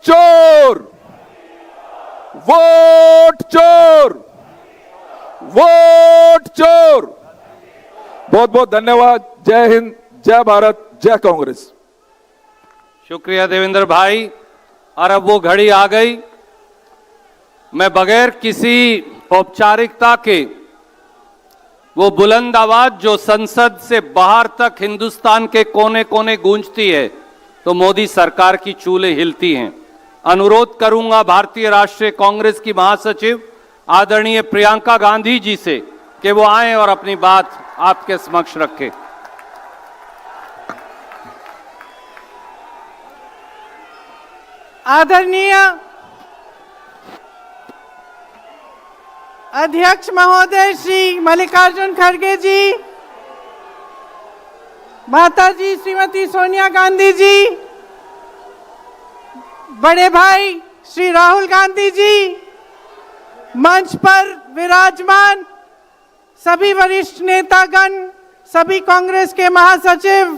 चोर, वोट चोर, वोट चोर। बहुत बहुत धन्यवाद। जय हिंद, जय भारत, जय कांग्रेस। शुक्रिया देवेंद्र भाई। और अब वो घड़ी आ गई, मैं बगैर किसी औपचारिकता के वो बुलंद आवाज जो संसद से बाहर तक हिंदुस्तान के कोने कोने गूंजती है, तो मोदी सरकार की चूल्हे हिलती हैं। अनुरोध करूंगा भारतीय राष्ट्रीय कांग्रेस की महासचिव आदरणीय प्रियंका गांधी जी से कि वो आए और अपनी बात आपके समक्ष रखें। आदरणीय अध्यक्ष महोदय श्री मल्लिकार्जुन खड़गे जी, माता जी श्रीमती सोनिया गांधी जी, बड़े भाई श्री राहुल गांधी जी, मंच पर विराजमान सभी वरिष्ठ नेतागण, सभी कांग्रेस के महासचिव,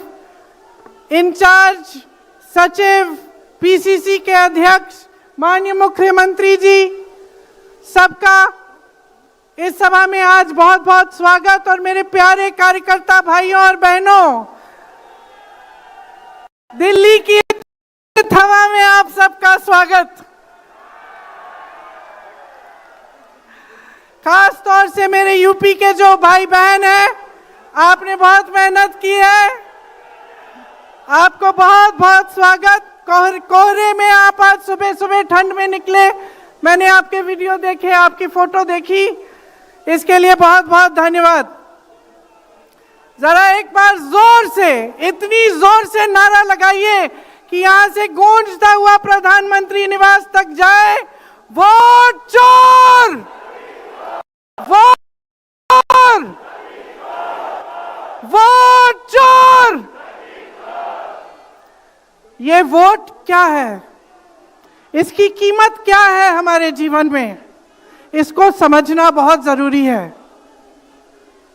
इंचार्ज सचिव, पीसीसी के अध्यक्ष, माननीय मुख्यमंत्री जी, सबका इस सभा में आज बहुत बहुत स्वागत। और मेरे प्यारे कार्यकर्ता भाइयों और बहनों, दिल्ली की हवा में आप सबका स्वागत। खास तौर से मेरे यूपी के जो भाई बहन हैं, आपने बहुत मेहनत की है, आपको बहुत बहुत स्वागत। कोहरे में आप आज सुबह सुबह ठंड में निकले, मैंने आपके वीडियो देखे, आपकी फोटो देखी, इसके लिए बहुत बहुत धन्यवाद। जरा एक बार जोर से, इतनी जोर से नारा लगाइए कि यहां से गूंजता हुआ प्रधानमंत्री निवास तक जाए, वोट चोर, वोट चोर, वोट चोर। ये वोट क्या है, इसकी कीमत क्या है हमारे जीवन में, इसको समझना बहुत जरूरी है।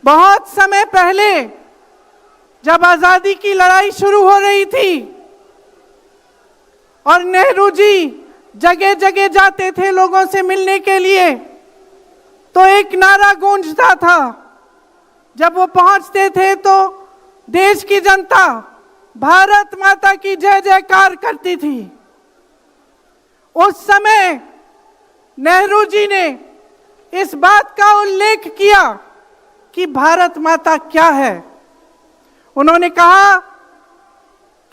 बहुत समय पहले जब आजादी की लड़ाई शुरू हो रही थी और नेहरू जी जगह जगह जाते थे लोगों से मिलने के लिए, तो एक नारा गूंजता था। जब वो पहुंचते थे तो देश की जनता भारत माता की जय जयकार करती थी। उस समय नेहरू जी ने इस बात का उल्लेख किया कि भारत माता क्या है। उन्होंने कहा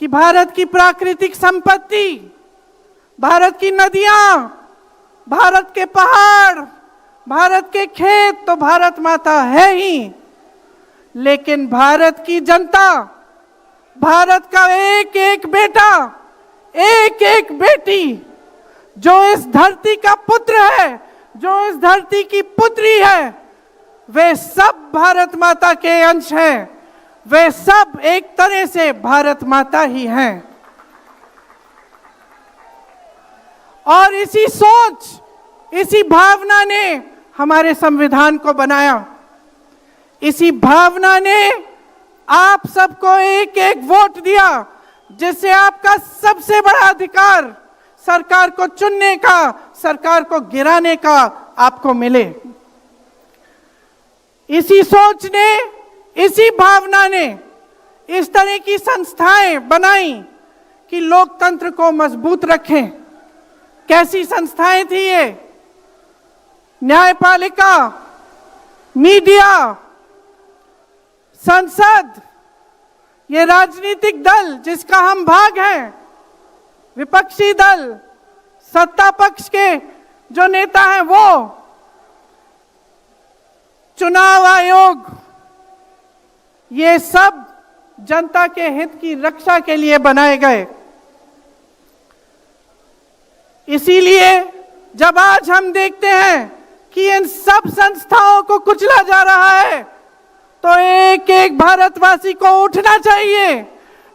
कि भारत की प्राकृतिक संपत्ति, भारत की नदियां, भारत के पहाड़, भारत के खेत तो भारत माता है ही, लेकिन भारत की जनता, भारत का एक एक बेटा, एक एक बेटी, जो इस धरती का पुत्र है, जो इस धरती की पुत्री है, वे सब भारत माता के अंश हैं। वे सब एक तरह से भारत माता ही हैं। और इसी सोच, इसी भावना ने हमारे संविधान को बनाया। इसी भावना ने आप सबको एक एक वोट दिया, जिससे आपका सबसे बड़ा अधिकार सरकार को चुनने का, सरकार को गिराने का आपको मिले। इसी सोच ने, इसी भावना ने इस तरह की संस्थाएं बनाई कि लोकतंत्र को मजबूत रखें। कैसी संस्थाएं थी ये? न्यायपालिका, मीडिया, संसद, ये राजनीतिक दल जिसका हम भाग हैं, विपक्षी दल, सत्ता पक्ष के जो नेता हैं वो, चुनाव आयोग, ये सब जनता के हित की रक्षा के लिए बनाए गए। इसीलिए जब आज हम देखते हैं कि इन सब संस्थाओं को कुचला जा रहा है, तो एक एक भारतवासी को उठना चाहिए,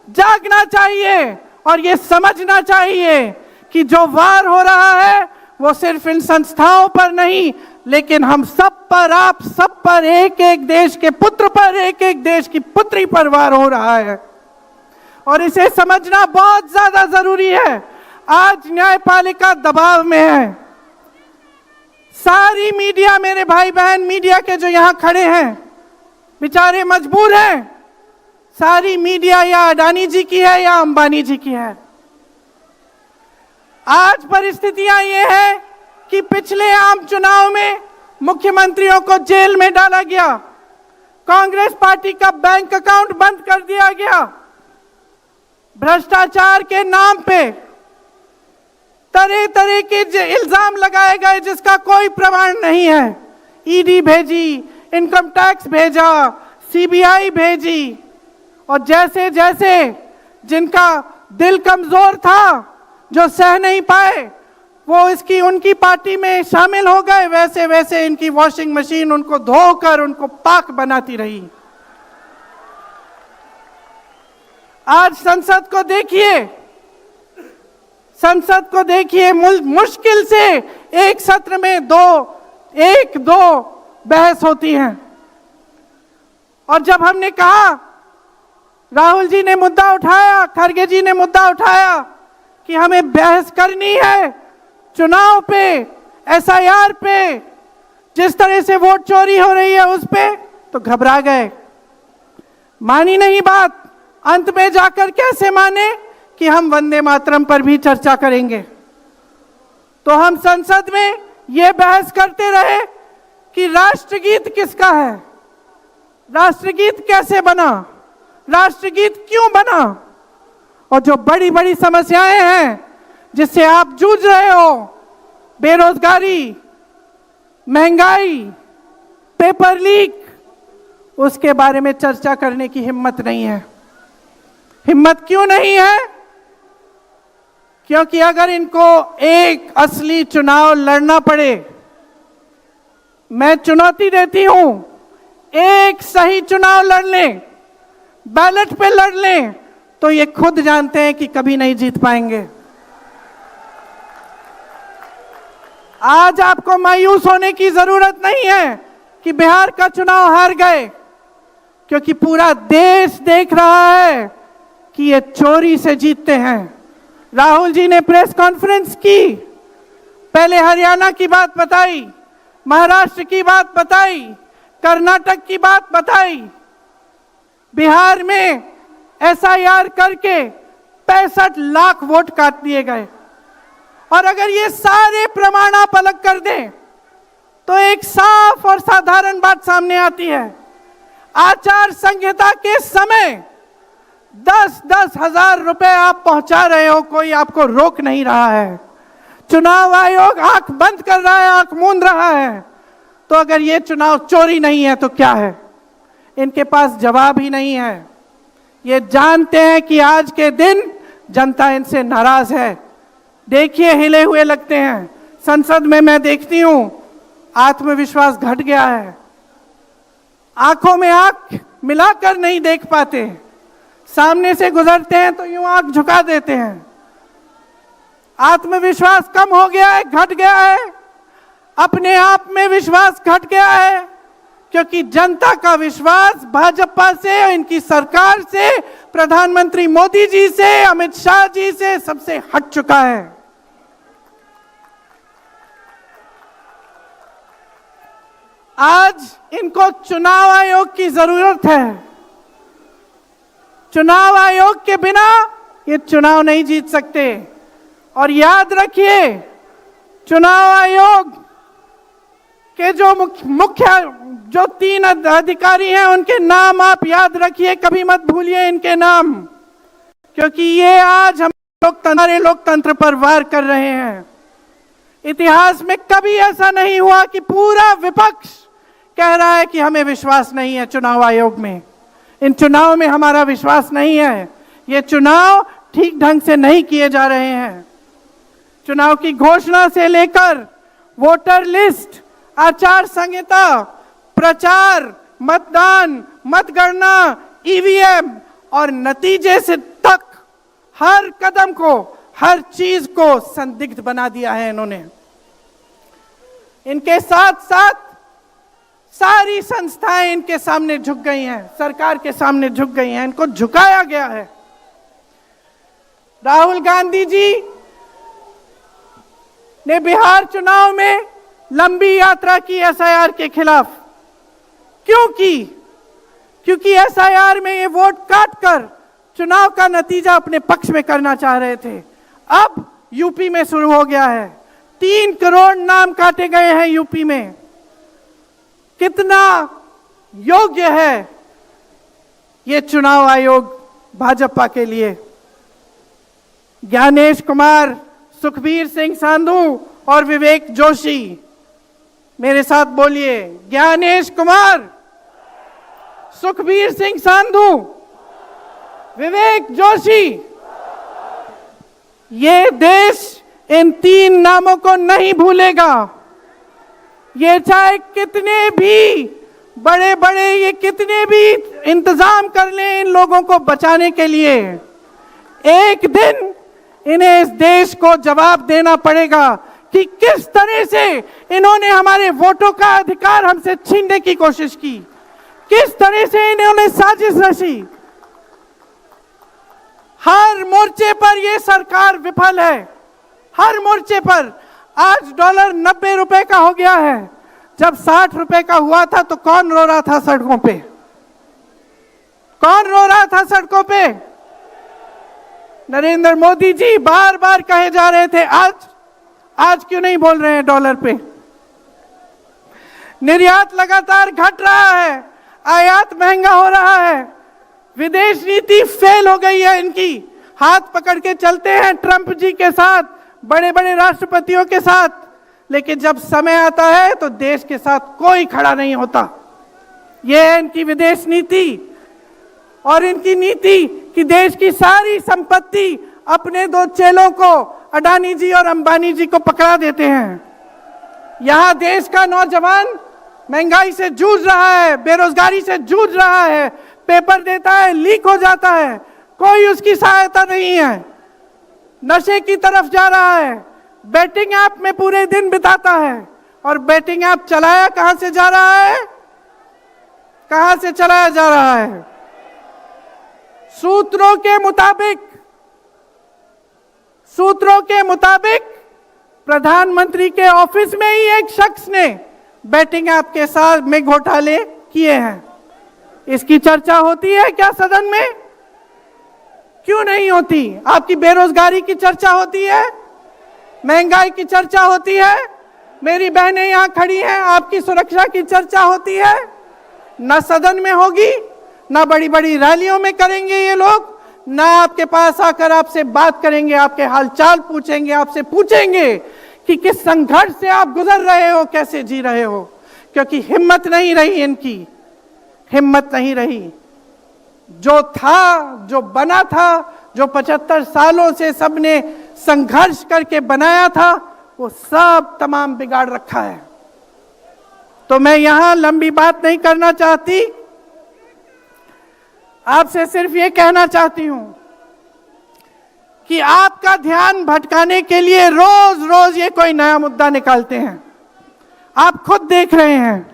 जागना चाहिए और ये समझना चाहिए कि जो वार हो रहा है वो सिर्फ इन संस्थाओं पर नहीं, लेकिन हम सब पर, आप सब पर, एक एक देश के पुत्र पर, एक एक देश की पुत्री पर वार हो रहा है। और इसे समझना बहुत ज्यादा जरूरी है। आज न्यायपालिका दबाव में है। सारी मीडिया, मेरे भाई बहन मीडिया के जो यहां खड़े हैं, बेचारे मजबूर हैं। सारी मीडिया या अडानी जी की है या अंबानी जी की है। आज परिस्थितियां ये है कि पिछले आम चुनाव में मुख्यमंत्रियों को जेल में डाला गया, कांग्रेस पार्टी का बैंक अकाउंट बंद कर दिया गया, भ्रष्टाचार के नाम पे तरह तरह के इल्जाम लगाए गए जिसका कोई प्रमाण नहीं है। ईडी भेजी, इनकम टैक्स भेजा, सीबीआई भेजी, और जैसे जैसे जिनका दिल कमजोर था, जो सह नहीं पाए, वो उनकी पार्टी में शामिल हो गए, वैसे वैसे इनकी वॉशिंग मशीन उनको धोकर उनको पाक बनाती रही। आज संसद को देखिए, मुश्किल से एक सत्र में एक दो बहस होती है। और जब हमने कहा, राहुल जी ने मुद्दा उठाया, खड़गे जी ने मुद्दा उठाया कि हमें बहस करनी है चुनाव पे, एसआईआर पे, जिस तरह से वोट चोरी हो रही है उस पे, तो घबरा गए, मानी नहीं बात। अंत में जाकर कैसे माने कि हम वंदे मातरम पर भी चर्चा करेंगे। तो हम संसद में यह बहस करते रहे कि राष्ट्रगीत किसका है, राष्ट्रगीत कैसे बना, राष्ट्रगीत क्यों बना, और जो बड़ी बड़ी समस्याएं हैं जिससे आप जूझ रहे हो, बेरोजगारी, महंगाई, पेपर लीक, उसके बारे में चर्चा करने की हिम्मत नहीं है। हिम्मत क्यों नहीं है? क्योंकि अगर इनको एक असली चुनाव लड़ना पड़े, मैं चुनौती देती हूं, एक सही चुनाव लड़ लें, बैलेट पे लड़ लें, तो ये खुद जानते हैं कि कभी नहीं जीत पाएंगे। आज आपको मायूस होने की जरूरत नहीं है कि बिहार का चुनाव हार गए, क्योंकि पूरा देश देख रहा है कि ये चोरी से जीतते हैं। राहुल जी ने प्रेस कॉन्फ्रेंस की, पहले हरियाणा की बात बताई, महाराष्ट्र की बात बताई, कर्नाटक की बात बताई, बिहार में एसआईआर करके 65 लाख वोट काट दिए गए। और अगर ये सारे प्रमाण आप अलग कर दें तो एक साफ और साधारण बात सामने आती है। आचार संहिता के समय 10-10 हजार रुपए आप पहुंचा रहे हो, कोई आपको रोक नहीं रहा है। चुनाव आयोग आंख बंद कर रहा है, आंख मूंद रहा है। तो अगर ये चुनाव चोरी नहीं है तो क्या है? इनके पास जवाब ही नहीं है। ये जानते हैं कि आज के दिन जनता इनसे नाराज है। देखिए, हिले हुए लगते हैं। संसद में मैं देखती हूं, आत्मविश्वास घट गया है, आंखों में आंख मिलाकर नहीं देख पाते, सामने से गुजरते हैं तो यूं आंख झुका देते हैं। आत्मविश्वास कम हो गया है, घट गया है, अपने आप में विश्वास घट गया है, क्योंकि जनता का विश्वास भाजपा से, इनकी सरकार से, प्रधानमंत्री मोदी जी से, अमित शाह जी से सबसे हट चुका है। आज इनको चुनाव आयोग की जरूरत है। चुनाव आयोग के बिना ये चुनाव नहीं जीत सकते। और याद रखिए, चुनाव आयोग के जो मुख्य जो 3 अधिकारी हैं, उनके नाम आप याद रखिए, कभी मत भूलिए इनके नाम, क्योंकि ये आज हमारे लोकतंत्र पर वार कर रहे हैं। इतिहास में कभी ऐसा नहीं हुआ कि पूरा विपक्ष कह रहा है कि हमें विश्वास नहीं है चुनाव आयोग में, इन चुनाव में हमारा विश्वास नहीं है, ये चुनाव ठीक ढंग से नहीं किए जा रहे हैं। चुनाव की घोषणा से लेकर वोटर लिस्ट, आचार संहिता, प्रचार, मतदान, मतगणना, ईवीएम और नतीजे से तक हर कदम को, हर चीज को संदिग्ध बना दिया है इन्होंने। इनके साथ साथ सारी संस्थाएं इनके सामने झुक गई हैं, सरकार के सामने झुक गई हैं, इनको झुकाया गया है। राहुल गांधी जी ने बिहार चुनाव में लंबी यात्रा की एसआईआर के खिलाफ। क्यों की? क्योंकि एसआईआर में ये वोट काटकर चुनाव का नतीजा अपने पक्ष में करना चाह रहे थे। अब यूपी में शुरू हो गया है। 3 करोड़ नाम काटे गए हैं यूपी में। कितना योग्य है ये चुनाव आयोग भाजपा के लिए? ज्ञानेश कुमार, सुखबीर सिंह सांधू और विवेक जोशी, मेरे साथ बोलिए। ज्ञानेश कुमार, सुखबीर सिंह सांधू, विवेक जोशी। ये देश इन 3 नामों को नहीं भूलेगा। ये चाहे कितने भी बड़े बड़े ये कितने भी इंतजाम कर लें इन लोगों को बचाने के लिए, एक दिन इन्हें इस देश को जवाब देना पड़ेगा कि किस तरह से इन्होंने हमारे वोटों का अधिकार हमसे छीनने की कोशिश की, किस तरह से इन्होंने साजिश रची। हर मोर्चे पर यह सरकार विफल है, हर मोर्चे पर। आज डॉलर 90 रुपए का हो गया है। जब 60 रुपए का हुआ था तो कौन रो रहा था सड़कों पे? कौन रो रहा था सड़कों पे? नरेंद्र मोदी जी बार बार कहे जा रहे थे। आज क्यों नहीं बोल रहे हैं डॉलर पे? निर्यात लगातार घट रहा है, आयात महंगा हो रहा है, विदेश नीति फेल हो गई है इनकी। हाथ पकड़ के चलते हैं ट्रंप जी के साथ, बड़े बड़े राष्ट्रपतियों के साथ, लेकिन जब समय आता है तो देश के साथ कोई खड़ा नहीं होता। यह है इनकी विदेश नीति। और इनकी नीति कि देश की सारी संपत्ति अपने 2 चेलों को, अडानी जी और अंबानी जी को पकड़ा देते हैं। यहां देश का नौजवान महंगाई से जूझ रहा है, बेरोजगारी से जूझ रहा है, पेपर देता है, लीक हो जाता है, कोई उसकी सहायता नहीं है, नशे की तरफ जा रहा है, बैटिंग ऐप में पूरे दिन बिताता है। और बैटिंग ऐप चलाया कहां से जा रहा है? कहां से चलाया जा रहा है? सूत्रों के मुताबिक प्रधानमंत्री के ऑफिस में ही एक शख्स ने बैटिंग ऐप के साथ में घोटाले किए हैं। इसकी चर्चा होती है क्या सदन में? क्यों नहीं होती? आपकी बेरोजगारी की चर्चा होती है, महंगाई की चर्चा होती है, मेरी बहनें यहां खड़ी हैं, आपकी सुरक्षा की चर्चा होती है। ना सदन में होगी, ना बड़ी बड़ी रैलियों में करेंगे ये लोग, ना आपके पास आकर आपसे बात करेंगे, आपके हालचाल पूछेंगे, आपसे पूछेंगे कि किस संघर्ष से आप गुजर रहे हो, कैसे जी रहे हो। क्योंकि हिम्मत नहीं रही इनकी, हिम्मत नहीं रही। जो था, जो बना था, जो 75 सालों से सबने संघर्ष करके बनाया था, वो सब तमाम बिगाड़ रखा है। तो मैं यहां लंबी बात नहीं करना चाहती, आपसे सिर्फ ये कहना चाहती हूं कि आपका ध्यान भटकाने के लिए रोज रोज ये कोई नया मुद्दा निकालते हैं। आप खुद देख रहे हैं,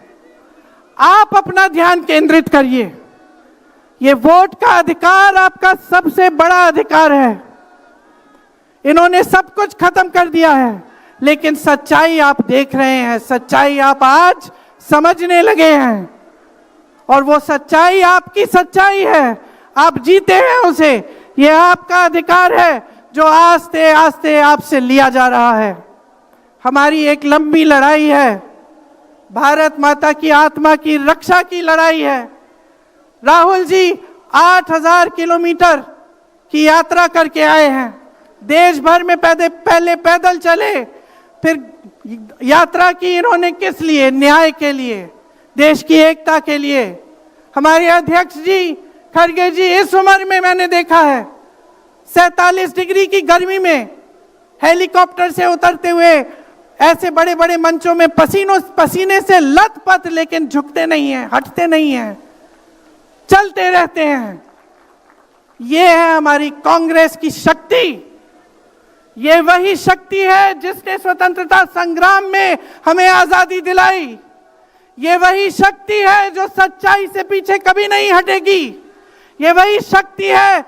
आप अपना ध्यान केंद्रित करिए। ये वोट का अधिकार आपका सबसे बड़ा अधिकार है। इन्होंने सब कुछ खत्म कर दिया है, लेकिन सच्चाई आप देख रहे हैं, सच्चाई आप आज समझने लगे हैं। और वो सच्चाई आपकी सच्चाई है, आप जीते हैं उसे। ये आपका अधिकार है जो आस्ते आस्ते आपसे लिया जा रहा है। हमारी एक लंबी लड़ाई है, भारत माता की आत्मा की रक्षा की लड़ाई है। राहुल जी 8000 किलोमीटर की यात्रा करके आए हैं, देश भर में पहले पैदल चले, फिर यात्रा की इन्होंने किस लिए? न्याय के लिए, देश की एकता के लिए। हमारे अध्यक्ष जी खड़गे जी, इस उम्र में मैंने देखा है 47 डिग्री की गर्मी में हेलीकॉप्टर से उतरते हुए ऐसे बड़े बड़े मंचों में पसीने से लथपथ, लेकिन झुकते नहीं हैं, हटते नहीं हैं, चलते रहते हैं। ये है हमारी कांग्रेस की शक्ति। ये वही शक्ति है जिसने स्वतंत्रता संग्राम में हमें आजादी दिलाई। ये वही शक्ति है जो सच्चाई से पीछे कभी नहीं हटेगी। ये वही शक्ति है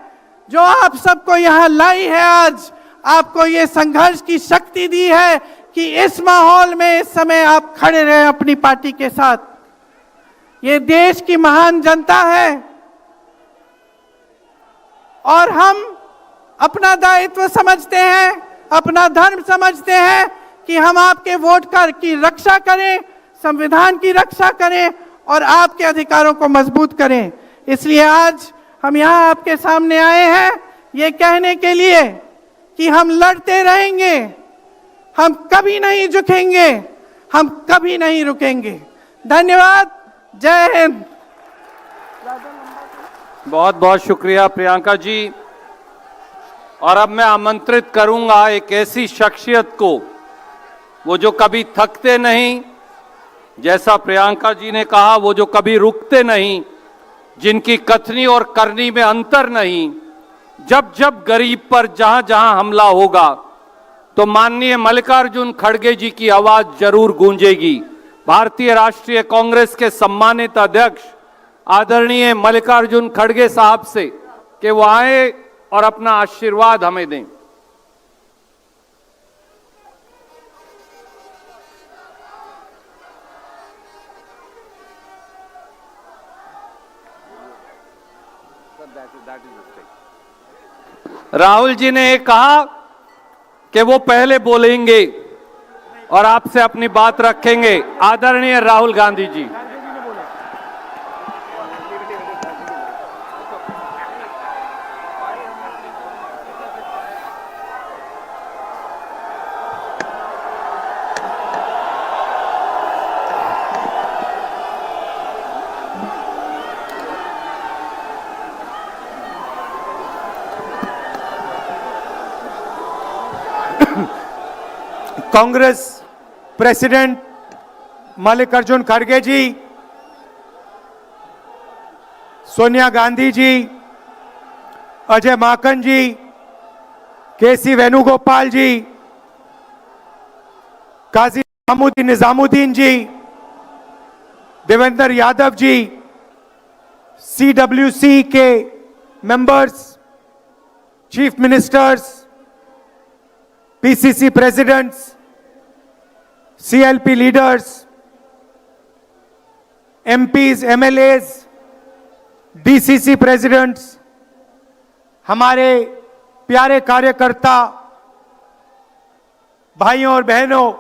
जो आप सबको यहां लाई है। आज आपको ये संघर्ष की शक्ति दी है कि इस माहौल में इस समय आप खड़े रहे अपनी पार्टी के साथ। ये देश की महान जनता है और हम अपना दायित्व समझते हैं, अपना धर्म समझते हैं कि हम आपके वोट की रक्षा करें, संविधान की रक्षा करें और आपके अधिकारों को मजबूत करें। इसलिए आज हम यहाँ आपके सामने आए हैं ये कहने के लिए कि हम लड़ते रहेंगे, हम कभी नहीं झुकेंगे, हम कभी नहीं रुकेंगे। धन्यवाद। जय हिंद। बहुत बहुत शुक्रिया प्रियंका जी। और अब मैं आमंत्रित करूंगा एक ऐसी शख्सियत को, वो जो कभी थकते नहीं, जैसा प्रियंका जी ने कहा, वो जो कभी रुकते नहीं, जिनकी कथनी और करनी में अंतर नहीं। जब जब गरीब पर जहां जहां हमला होगा तो माननीय मल्लिकार्जुन खड़गे जी की आवाज जरूर गूंजेगी। भारतीय राष्ट्रीय कांग्रेस के सम्मानित अध्यक्ष आदरणीय मल्लिकार्जुन खड़गे साहब से कि वो आए और अपना आशीर्वाद हमें दें। राहुल जी ने कहा कि वो पहले बोलेंगे और आपसे अपनी बात रखेंगे। आदरणीय राहुल गांधी जी। कांग्रेस प्रेसिडेंट मल्लिकार्जुन खड़गे जी, सोनिया गांधी जी, अजय माकन जी, केसी वेणुगोपाल जी, काजी निजामुद्दीन जी, देवेंद्र यादव जी, CWC के members, chief ministers, PCC presidents, CLP leaders, MPs, MLAs, DCC presidents, हमारे प्यारे कार्यकर्ता भाइयों और बहनों,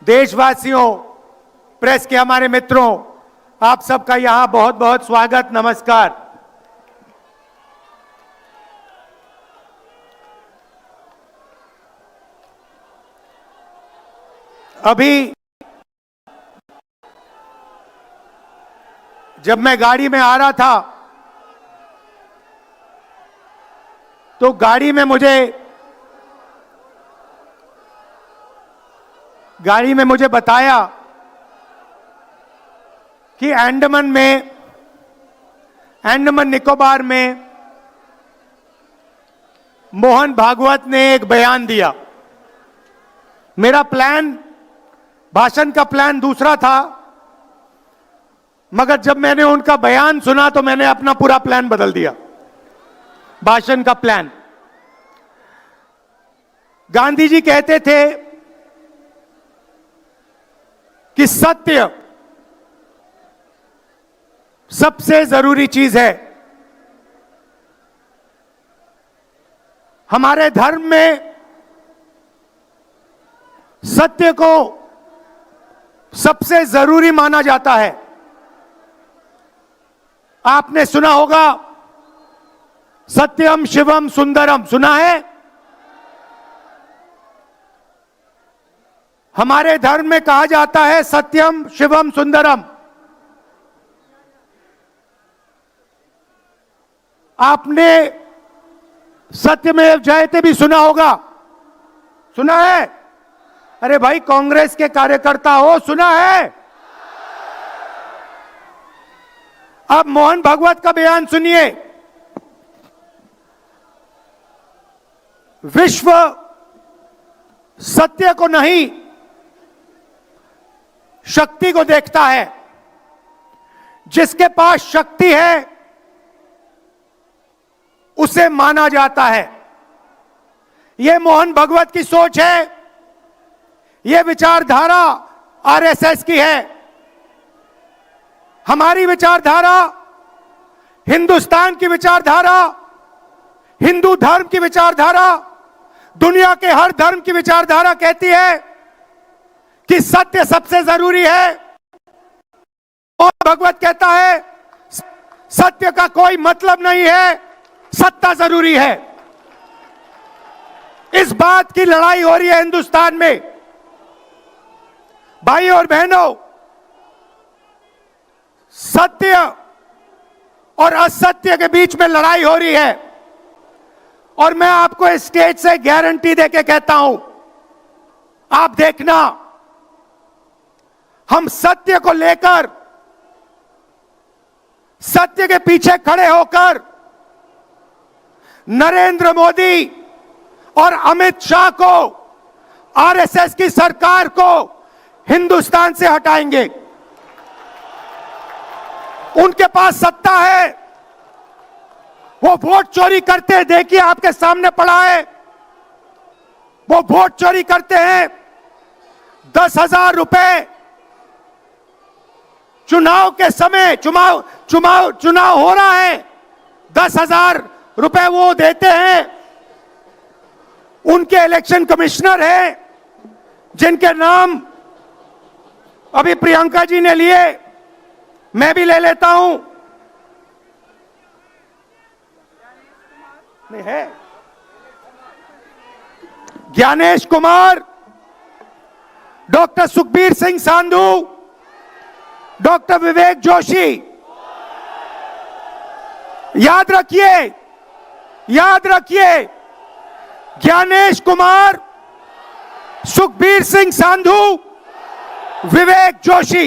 देशवासियों, प्रेस के हमारे मित्रों, आप सबका यहां बहुत बहुत स्वागत, नमस्कार। अभी जब मैं गाड़ी में आ रहा था तो गाड़ी में मुझे बताया कि अंडमान निकोबार में मोहन भागवत ने एक बयान दिया। मेरा भाषण का प्लान दूसरा था, मगर जब मैंने उनका बयान सुना तो मैंने अपना पूरा प्लान बदल दिया, भाषण का प्लान। गांधी जी कहते थे कि सत्य सबसे जरूरी चीज है। हमारे धर्म में सत्य को सबसे जरूरी माना जाता है। आपने सुना होगा सत्यम शिवम सुंदरम, सुना है? हमारे धर्म में कहा जाता है सत्यम शिवम सुंदरम। आपने सत्यमेव जयते भी सुना होगा, सुना है? अरे भाई कांग्रेस के कार्यकर्ता हो, सुना है? अब मोहन भागवत का बयान सुनिए। विश्व सत्य को नहीं, शक्ति को देखता है। जिसके पास शक्ति है उसे माना जाता है। यह मोहन भागवत की सोच है यह विचारधारा आरएसएस की है। हमारी विचारधारा, हिंदुस्तान की विचारधारा, हिंदू धर्म की विचारधारा, दुनिया के हर धर्म की विचारधारा कहती है कि सत्य सबसे जरूरी है। और भगवत कहता है सत्य का कोई मतलब नहीं है, सत्ता जरूरी है। इस बात की लड़ाई हो रही है हिंदुस्तान में। भाई और बहनों, सत्य और असत्य के बीच में लड़ाई हो रही है। और मैं आपको इस स्टेज से गारंटी देके कहता हूं, आप देखना, हम सत्य को लेकर, सत्य के पीछे खड़े होकर नरेंद्र मोदी और अमित शाह को, आरएसएस की सरकार को हिंदुस्तान से हटाएंगे। उनके पास सत्ता है, वो वोट चोरी करते हैं, देखिए आपके सामने पड़ा है। वो वोट चोरी करते हैं, 10,000 रुपए चुनाव के समय, चुनाव हो रहा है, 10,000 रुपए वो देते हैं। उनके इलेक्शन कमिश्नर हैं, जिनके नाम अभी प्रियंका जी ने लिए, मैं भी ले लेता हूं। नहीं है, ज्ञानेश कुमार, डॉक्टर सुखबीर सिंह सांधू, डॉक्टर विवेक जोशी। याद रखिए, याद रखिए, ज्ञानेश कुमार, सुखबीर सिंह सांधू, विवेक जोशी।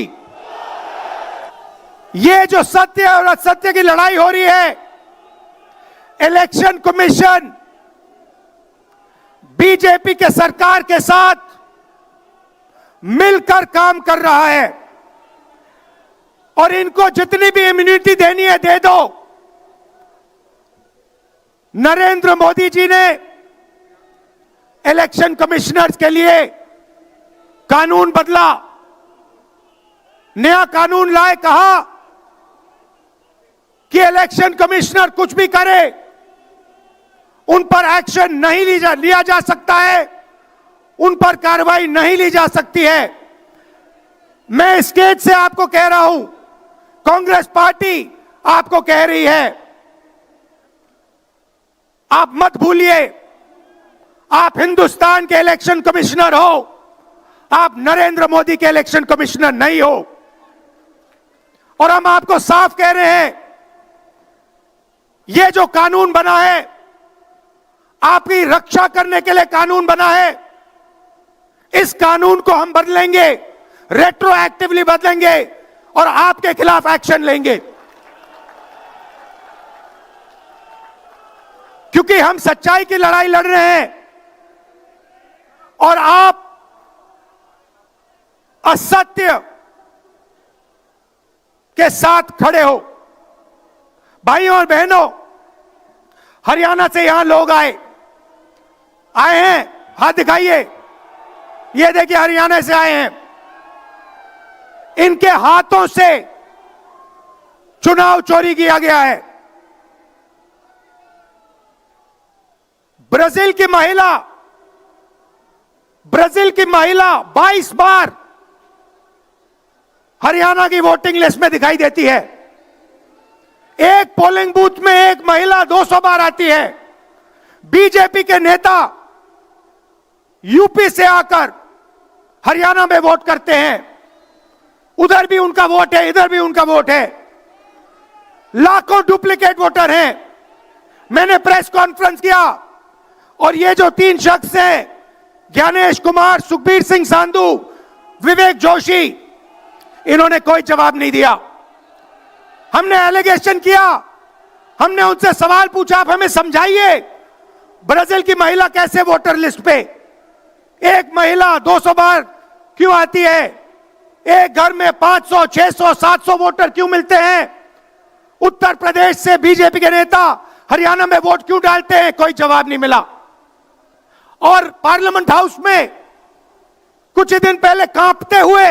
ये जो सत्य और असत्य की लड़ाई हो रही है, इलेक्शन कमीशन बीजेपी के सरकार के साथ मिलकर काम कर रहा है। और इनको जितनी भी इम्यूनिटी देनी है दे दो। नरेंद्र मोदी जी ने इलेक्शन कमिश्नर्स के लिए कानून बदला, नया कानून लाए, कहा कि इलेक्शन कमिश्नर कुछ भी करे, उन पर एक्शन नहीं लिया जा सकता है, उन पर कार्रवाई नहीं ली जा सकती है। मैं स्टेज से आपको कह रहा हूं, कांग्रेस पार्टी आपको कह रही है, आप मत भूलिए, आप हिंदुस्तान के इलेक्शन कमिश्नर हो, आप नरेंद्र मोदी के इलेक्शन कमिश्नर नहीं हो। और हम आपको साफ कह रहे हैं, यह जो कानून बना है, आपकी रक्षा करने के लिए कानून बना है। इस कानून को हम बदलेंगे, रेट्रोएक्टिवली बदलेंगे और आपके खिलाफ एक्शन लेंगे। क्योंकि हम सच्चाई की लड़ाई लड़ रहे हैं और आप असत्य के साथ खड़े हो। भाइयों और बहनों, हरियाणा से यहां लोग आए हैं, हाथ दिखाइए। ये देखिए, हरियाणा से आए हैं। इनके हाथों से चुनाव चोरी किया गया है। ब्राजील की महिला 22 बार हरियाणा की वोटिंग लिस्ट में दिखाई देती है। एक पोलिंग बूथ में एक महिला 200 बार आती है। बीजेपी के नेता यूपी से आकर हरियाणा में वोट करते हैं। उधर भी उनका वोट है, इधर भी उनका वोट है। लाखों डुप्लीकेट वोटर हैं। मैंने प्रेस कॉन्फ्रेंस किया और ये जो 3 शख्स हैं, ज्ञानेश कुमार, सुखबीर सिंह सांधू, विवेक जोशी, इन्होंने कोई जवाब नहीं दिया। हमने एलिगेशन किया, हमने उनसे सवाल पूछा, आप हमें समझाइए ब्राजील की महिला कैसे वोटर लिस्ट पे, एक महिला 200 बार क्यों आती है, एक घर में 500, 600, 700 वोटर क्यों मिलते हैं, उत्तर प्रदेश से बीजेपी के नेता हरियाणा में वोट क्यों डालते हैं, कोई जवाब नहीं मिला। और पार्लियामेंट हाउस में कुछ ही दिन पहले कांपते हुए,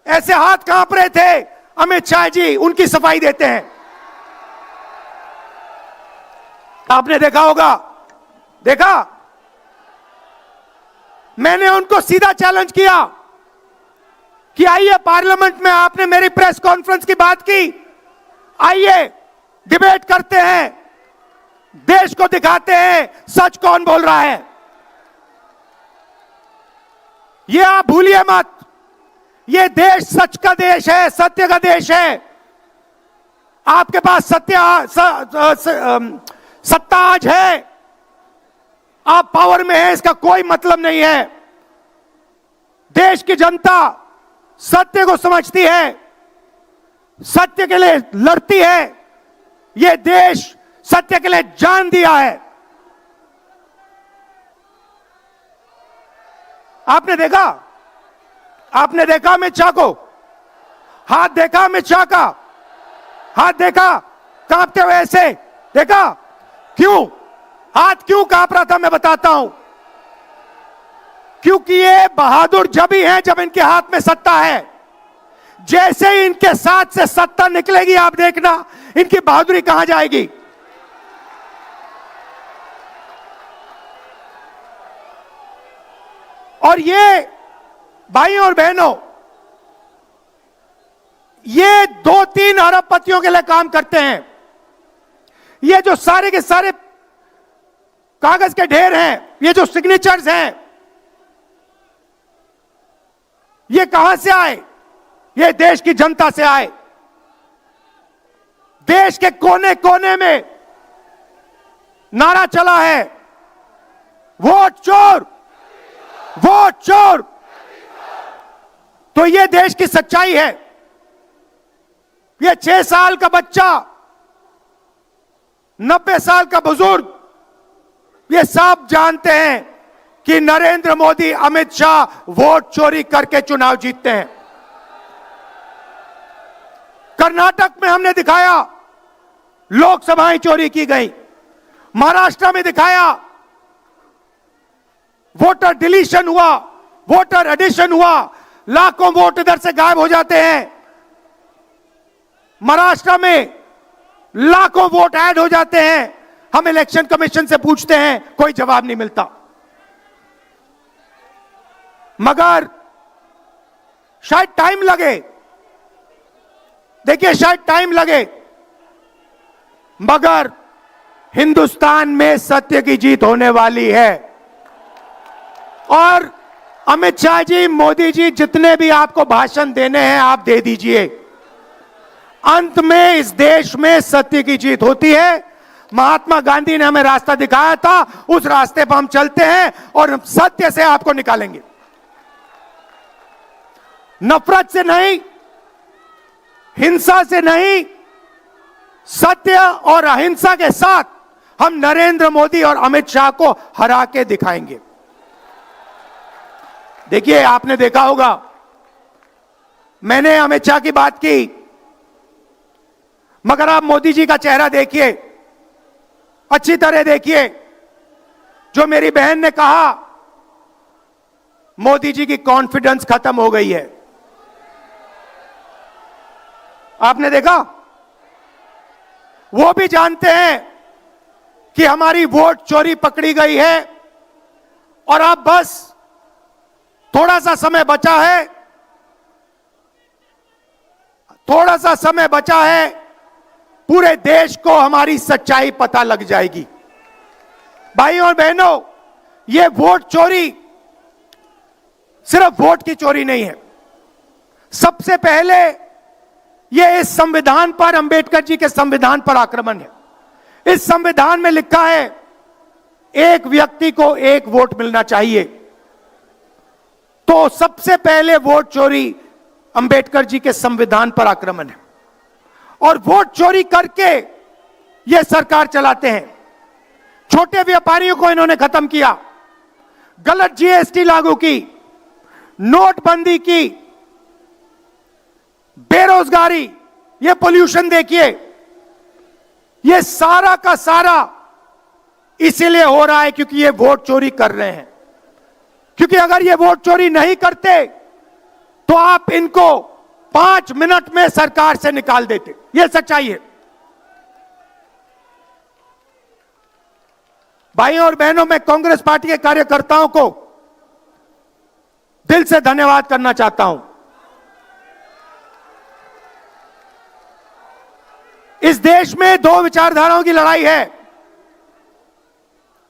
ऐसे हाथ कांप रहे थे, अमित शाह जी उनकी सफाई देते हैं। आपने देखा होगा, देखा, मैंने उनको सीधा चैलेंज किया कि आइए पार्लियामेंट में, आपने मेरी प्रेस कॉन्फ्रेंस की बात की, आइए डिबेट करते हैं, देश को दिखाते हैं सच कौन बोल रहा है। ये आप भूलिए मत, ये देश सच का देश है, सत्य का देश है। आपके पास सत्ता आज है, आप पावर में हैं, इसका कोई मतलब नहीं है। देश की जनता सत्य को समझती है, सत्य के लिए लड़ती है। यह देश सत्य के लिए जान दिया है। आपने देखा, आपने देखा अमित शाह को, हाथ देखा अमित शाह का, हाथ देखा कांपते हुए ऐसे देखा। क्यों हाथ क्यों कांप रहा था, मैं बताता हूं। क्योंकि ये बहादुर जब ही हैं जब इनके हाथ में सत्ता है। जैसे ही इनके साथ से सत्ता निकलेगी, आप देखना इनकी बहादुरी कहां जाएगी। और ये भाइयों और बहनों, ये 2-3 अरबपतियों के लिए काम करते हैं। ये जो सारे के सारे कागज के ढेर हैं, ये जो सिग्नेचर्स हैं, ये कहां से आए? ये देश की जनता से आए। देश के कोने कोने में नारा चला है, वोट चोर, वोट चोर। तो ये देश की सच्चाई है। ये 6 साल का बच्चा, 90 साल का बुजुर्ग, ये सब जानते हैं कि नरेंद्र मोदी, अमित शाह वोट चोरी करके चुनाव जीतते हैं। कर्नाटक में हमने दिखाया लोकसभाएं चोरी की गई, महाराष्ट्र में दिखाया वोटर डिलीशन हुआ, वोटर एडिशन हुआ, लाखों वोट इधर से गायब हो जाते हैं। महाराष्ट्र में लाखों वोट ऐड हो जाते हैं। हम इलेक्शन कमीशन से पूछते हैं, कोई जवाब नहीं मिलता। मगर शायद टाइम लगे, देखिए शायद टाइम लगे, मगर हिंदुस्तान में सत्य की जीत होने वाली है। और अमित शाह जी, मोदी जी, जितने भी आपको भाषण देने हैं आप दे दीजिए। अंत में इस देश में सत्य की जीत होती है। महात्मा गांधी ने हमें रास्ता दिखाया था, उस रास्ते पर हम चलते हैं और सत्य से आपको निकालेंगे। नफरत से नहीं, हिंसा से नहीं, सत्य और अहिंसा के साथ हम नरेंद्र मोदी और अमित शाह को हरा के दिखाएंगे। देखिए, आपने देखा होगा, मैंने अमित शाह की बात की, मगर आप मोदी जी का चेहरा देखिए, अच्छी तरह देखिए। जो मेरी बहन ने कहा, मोदी जी की कॉन्फिडेंस खत्म हो गई है। आपने देखा, वो भी जानते हैं कि हमारी वोट चोरी पकड़ी गई है और अब बस थोड़ा सा समय बचा है, थोड़ा सा समय बचा है, पूरे देश को हमारी सच्चाई पता लग जाएगी। भाइयों और बहनों, यह वोट चोरी सिर्फ वोट की चोरी नहीं है। सबसे पहले यह इस संविधान पर, अंबेडकर जी के संविधान पर आक्रमण है। इस संविधान में लिखा है, एक व्यक्ति को एक वोट मिलना चाहिए। तो सबसे पहले वोट चोरी अंबेडकर जी के संविधान पर आक्रमण है। और वोट चोरी करके यह सरकार चलाते हैं। छोटे व्यापारियों को इन्होंने खत्म किया, गलत जीएसटी लागू की, नोटबंदी की, बेरोजगारी, यह पोल्यूशन देखिए, यह सारा का सारा इसीलिए हो रहा है क्योंकि ये वोट चोरी कर रहे हैं। क्योंकि अगर ये वोट चोरी नहीं करते तो आप इनको 5 मिनट में सरकार से निकाल देते। ये सच्चाई है। भाइयों और बहनों, मैं कांग्रेस पार्टी के कार्यकर्ताओं को दिल से धन्यवाद करना चाहता हूं। इस देश में 2 विचारधाराओं की लड़ाई है।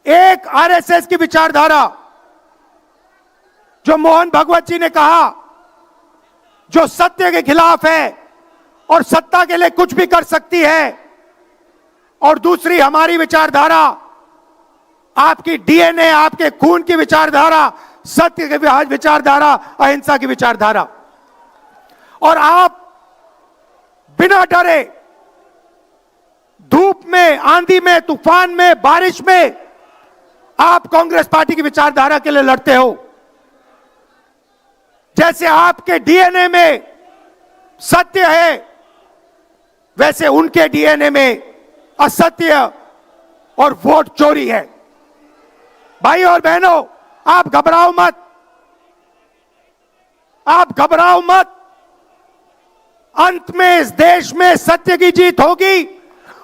एक आरएसएस की विचारधारा, जो मोहन भगवत जी ने कहा, जो सत्य के खिलाफ है और सत्ता के लिए कुछ भी कर सकती है। और दूसरी हमारी विचारधारा, आपकी डीएनए, आपके खून की विचारधारा, सत्य की विचारधारा, अहिंसा की विचारधारा। और आप बिना डरे धूप में, आंधी में, तूफान में, बारिश में आप कांग्रेस पार्टी की विचारधारा के लिए लड़ते हो। जैसे आपके डीएनए में सत्य है, वैसे उनके डीएनए में असत्य और वोट चोरी है। भाई और बहनों, आप घबराओ मत, आप घबराओ मत। अंत में इस देश में सत्य की जीत होगी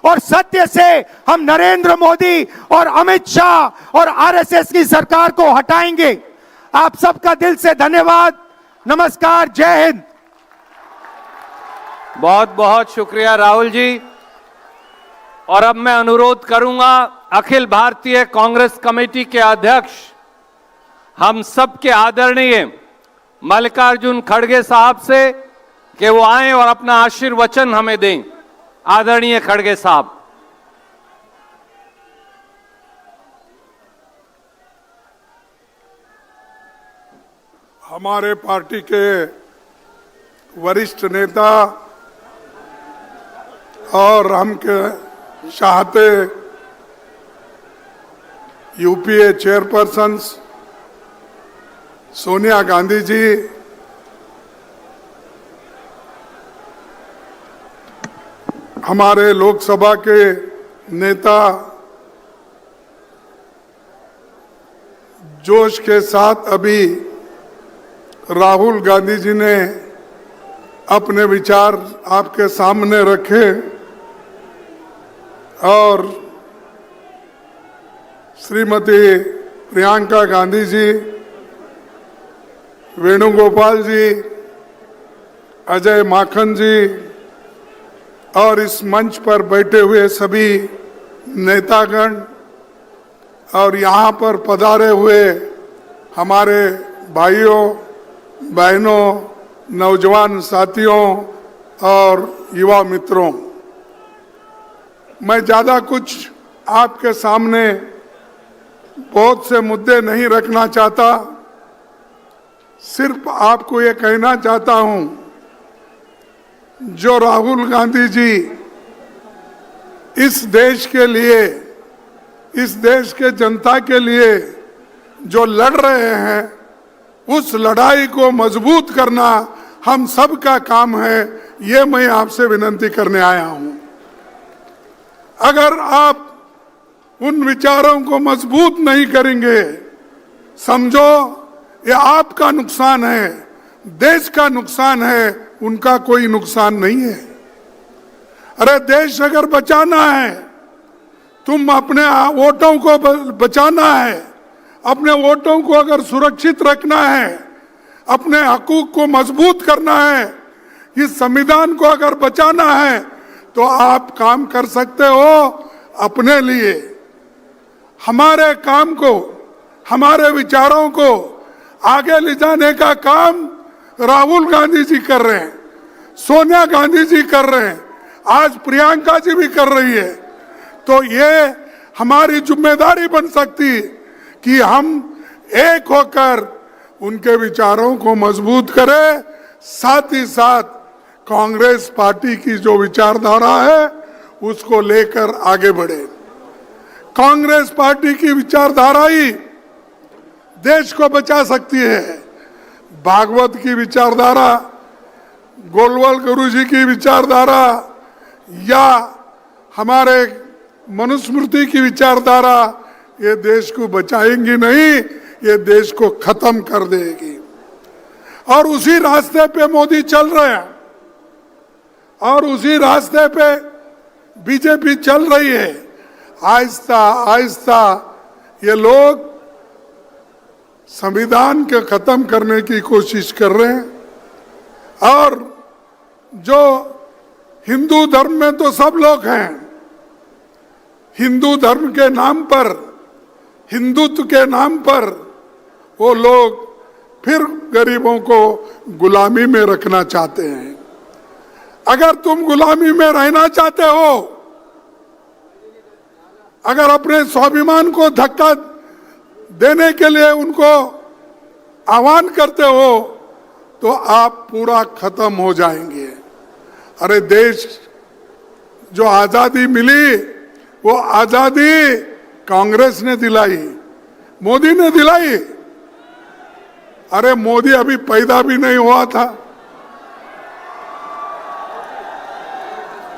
और सत्य से हम नरेंद्र मोदी और अमित शाह और आरएसएस की सरकार को हटाएंगे। आप सबका दिल से धन्यवाद। नमस्कार, जय हिंद। बहुत बहुत शुक्रिया राहुल जी। और अब मैं अनुरोध करूंगा अखिल भारतीय कांग्रेस कमेटी के अध्यक्ष, हम सब के आदरणीय मल्लिकार्जुन खड़गे साहब से कि वो आए और अपना आशीर्वचन हमें दें। आदरणीय खड़गे साहब। हमारे पार्टी के वरिष्ठ नेता और हम के चाहते यूपीए चेयरपर्सन सोनिया गांधी जी, हमारे लोकसभा के नेता जोश के साथ अभी राहुल गांधी जी ने अपने विचार आपके सामने रखे और श्रीमती प्रियंका गांधी जी, वेणुगोपाल जी, अजय माखन जी और इस मंच पर बैठे हुए सभी नेतागण और यहाँ पर पधारे हुए हमारे भाइयों बहनों, नौजवान साथियों और युवा मित्रों, मैं ज़्यादा कुछ आपके सामने बहुत से मुद्दे नहीं रखना चाहता। सिर्फ आपको ये कहना चाहता हूँ, जो राहुल गांधी जी इस देश के लिए, इस देश के जनता के लिए जो लड़ रहे हैं, उस लड़ाई को मजबूत करना हम सब का काम है। ये मैं आपसे विनती करने आया हूं। अगर आप उन विचारों को मजबूत नहीं करेंगे, समझो ये आपका नुकसान है, देश का नुकसान है, उनका कोई नुकसान नहीं है। अरे देश अगर बचाना है, तुम अपने वोटों को बचाना है, अपने वोटों को अगर सुरक्षित रखना है, अपने हकूक को मजबूत करना है, इस संविधान को अगर बचाना है, तो आप काम कर सकते हो अपने लिए। हमारे काम को, हमारे विचारों को आगे ले जाने का काम राहुल गांधी जी कर रहे हैं, सोनिया गांधी जी कर रहे हैं, आज प्रियंका जी भी कर रही है। तो ये हमारी जिम्मेदारी बन सकती कि हम एक होकर उनके विचारों को मजबूत करें, साथ ही साथ कांग्रेस पार्टी की जो विचारधारा है उसको लेकर आगे बढ़े। कांग्रेस पार्टी की विचारधारा ही देश को बचा सकती है। भागवत की विचारधारा, गोलवाल गुरु जी की विचारधारा या हमारे मनुस्मृति की विचारधारा ये देश को बचाएंगी नहीं, ये देश को खत्म कर देगी। और उसी रास्ते पे मोदी चल रहे हैं और उसी रास्ते पे बीजेपी चल रही है। आहिस्ता आहिस्ता ये लोग संविधान के खत्म करने की कोशिश कर रहे हैं। और जो हिंदू धर्म में तो सब लोग हैं, हिंदू धर्म के नाम पर, हिंदुत्व के नाम पर वो लोग फिर गरीबों को गुलामी में रखना चाहते हैं। अगर तुम गुलामी में रहना चाहते हो, अगर अपने स्वाभिमान को धक्का देने के लिए उनको आह्वान करते हो तो आप पूरा खत्म हो जाएंगे। अरे देश जो आजादी मिली वो आजादी कांग्रेस ने दिलाई, मोदी ने दिलाई। अरे मोदी अभी पैदा भी नहीं हुआ था।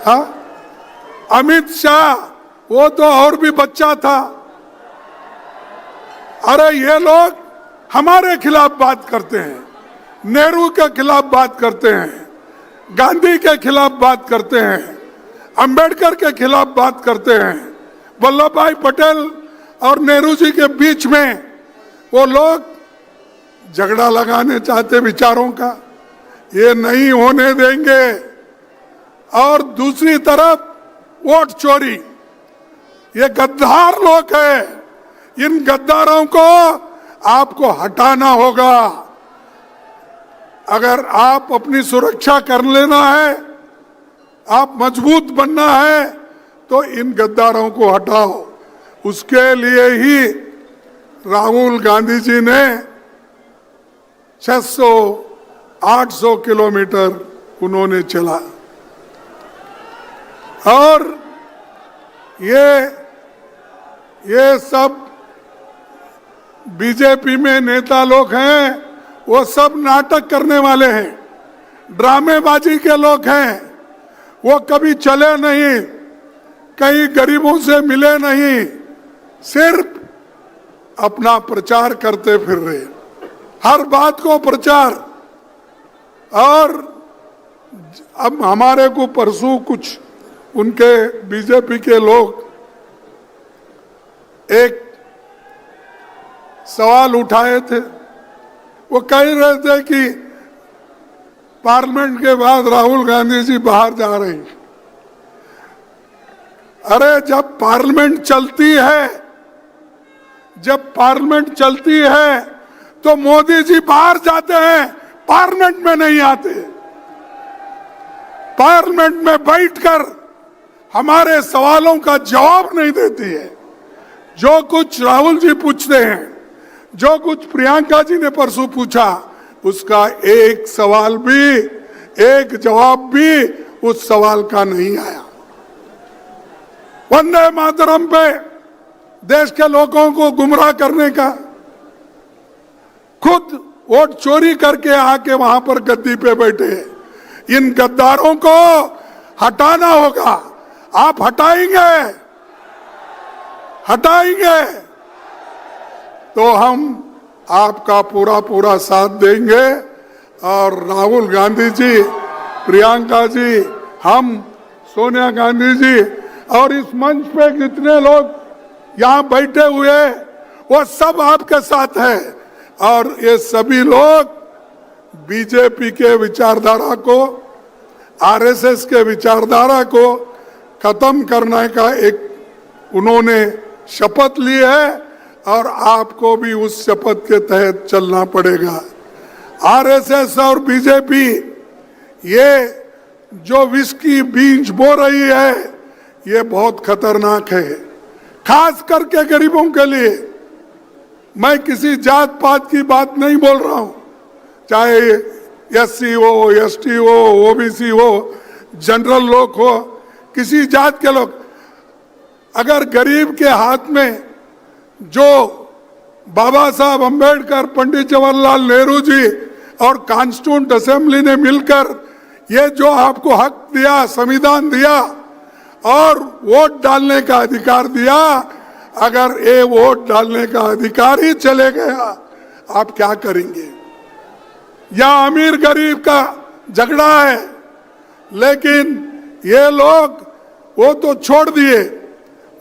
हाँ, अमित शाह वो तो और भी बच्चा था। अरे ये लोग हमारे खिलाफ बात करते हैं, नेहरू के खिलाफ बात करते हैं, गांधी के खिलाफ बात करते हैं, अंबेडकर के खिलाफ बात करते हैं। वल्लभ भाई पटेल और नेहरू जी के बीच में वो लोग झगड़ा लगाने चाहते विचारों का, ये नहीं होने देंगे। और दूसरी तरफ वोट चोरी, ये गद्दार लोग हैं। इन गद्दारों को आपको हटाना होगा। अगर आप अपनी सुरक्षा कर लेना है, आप मजबूत बनना है, तो इन गद्दारों को हटाओ। उसके लिए ही राहुल गांधी जी ने 600-800 किलोमीटर उन्होंने चला। और ये सब बीजेपी में नेता लोग हैं, वो सब नाटक करने वाले हैं, ड्रामेबाजी के लोग हैं। वो कभी चले नहीं, कहीं गरीबों से मिले नहीं, सिर्फ अपना प्रचार करते फिर रहे, हर बात को प्रचार। और अब हमारे को परसों कुछ उनके बीजेपी के लोग एक सवाल उठाए थे। वो कह रहे थे कि पार्लियामेंट के बाद राहुल गांधी जी बाहर जा रहे हैं। अरे जब पार्लियामेंट चलती है, जब पार्लियामेंट चलती है तो मोदी जी बाहर जाते हैं, पार्लियामेंट में नहीं आते। पार्लियामेंट में बैठकर हमारे सवालों का जवाब नहीं देती है। जो कुछ राहुल जी पूछते हैं, जो कुछ प्रियंका जी ने परसों पूछा, उसका एक सवाल भी, एक जवाब भी उस सवाल का नहीं आया। वंदे मातरम पे देश के लोगों को गुमराह करने का, खुद वोट चोरी करके आके वहां पर गद्दी पे बैठे। इन गद्दारों को हटाना होगा। आप हटाएंगे, हटाएंगे तो हम आपका पूरा पूरा साथ देंगे। और राहुल गांधी जी, प्रियंका जी, हम, सोनिया गांधी जी और इस मंच पे जितने लोग यहाँ बैठे हुए वो सब आपके साथ हैं। और ये सभी लोग बीजेपी के विचारधारा को, आरएसएस के विचारधारा को खत्म करने का एक उन्होंने शपथ ली है और आपको भी उस शपथ के तहत चलना पड़ेगा। आरएसएस और बीजेपी ये जो विष की बीज बो रही है, ये बहुत खतरनाक है, खास करके गरीबों के लिए। मैं किसी जात पात की बात नहीं बोल रहा हूं, चाहे एससी हो, एसटी हो, ओबीसी हो, जनरल लोग हो, किसी जात के लोग। अगर गरीब के हाथ में जो बाबा साहब अंबेडकर, पंडित जवाहरलाल नेहरू जी और कॉन्स्टिट्यूंट असेंबली ने मिलकर ये जो आपको हक दिया, संविधान दिया और वोट डालने का अधिकार दिया, अगर ये वोट डालने का अधिकार ही चले गया, आप क्या करेंगे? या अमीर गरीब का झगड़ा है, लेकिन ये लोग वो तो छोड़ दिए,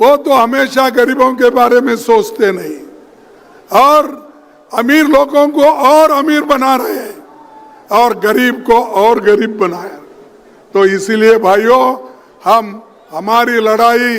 वो तो हमेशा गरीबों के बारे में सोचते नहीं और अमीर लोगों को और अमीर बना रहे हैं और गरीब को और गरीब बनाया। तो इसीलिए भाइयों, हमारी लड़ाई